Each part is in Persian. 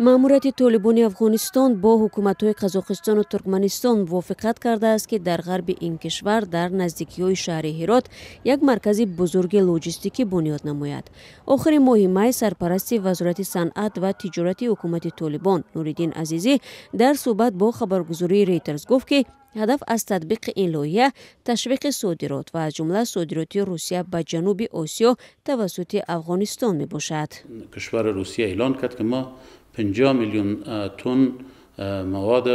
маъмурияти толибони афғонистон бо ҳукуматҳои қазоқистону туркманистон мувофиқат кардааст ки дар ғарби ин кишвар дар наздикиҳои шаҳри Ҳирот як маркази бузурги лоҷистикӣ бунёд намояд. охири моҳи май сарпарасти вазорати санъат ва тиҷорати ҳукумати толибон Нуриддин Азизӣ дар суҳбат бо хабаргузории Reuters гуфт ки ҳадаф аз татбиқи ин лоиҳа ташвиқи содирот ва аз ҷумла содироти Русия ба ҷануби Осиё тавассути Афғонистон мебошад. کشور روسیه اعلان کرد که ما 50 میلیون تن مواد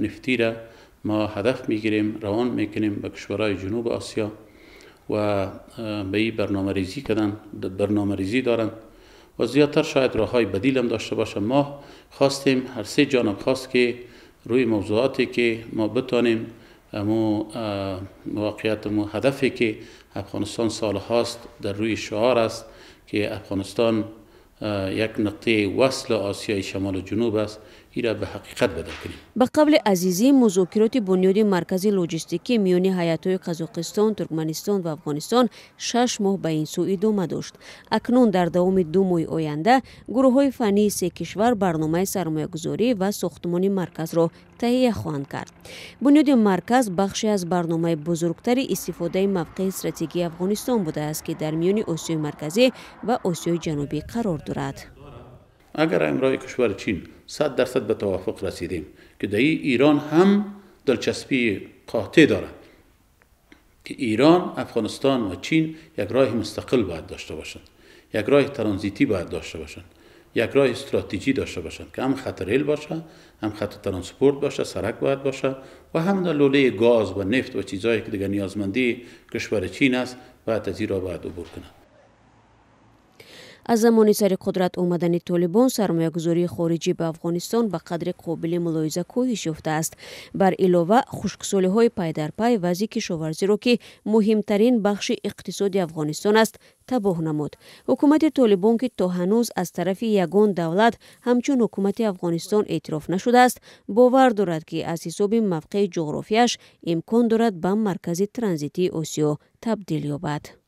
نفتی را ما هدف میگیریم، روان میکنیم به کشورهای جنوب آسیا و به این برنامه ریزی دارند و زیادتر شاید راههای بدیل هم داشته باشه. ما خواستیم، هر سه جانب خواست که روی موضوعاتی که ما بتانیم موقعیت هدفی که افغانستان سال هاست در روی شعار است که افغانستان یک نقطه وصل آسیای شمال و جنوب است، این را به حقیقت بدل کنیم. به قبل عزیزی مذاکرات بنیاد مرکزی لوجستیکی میان هیئت‌های قزاقستان، ترکمنستان و افغانستان 6 ماه به این سو ادامه داشت. اکنون در دوام 2 ماه آینده گروه‌های فنی سه کشور برنامه سرمایه‌گذاری و ساختمان مرکز را تهیه خواهند کرد. بنیاد مرکز بخشی از برنامه بزرگتر استفاده موقع استراتژیکی افغانستان بوده است که در میان آسیای مرکزی و آسیای جنوبی قرار دارد. اگر امروز کشور چین 100% به توافق رسیدیم که در ایران هم دلچسپی قاطع داره که ایران، افغانستان و چین یک راه مستقل باید داشته باشند، یک راه ترانزیتی باید داشته باشند، یک راه استراتژی داشته باشند که هم خط ریل باشه، هم خط ترانسپورت باشه، سرک باید باشه و هم در لوله گاز و نفت و چیزایی که دیگر نیازمندی کشور چین است باید از این راه باید عبور کنند. از زمانی سر قدرت آمدن طالبان سرمایه‌گذاری خارجی به افغانستان به قدر قابل ملاحظه کاهش یافته است. بر علاوه خشکسالی‌های پی در پی وضع کشاورزی را که مهمترین بخش اقتصادی افغانستان است تباه نمود. حکومت طالبان که تا هنوز از طرف یگان دولت همچون حکومت افغانستان اعتراف نشده است، باور دارد که از حساب موقع جغرافیاش امکان دارد به مرکز ترانزیتی آسیا تبدیل یابد.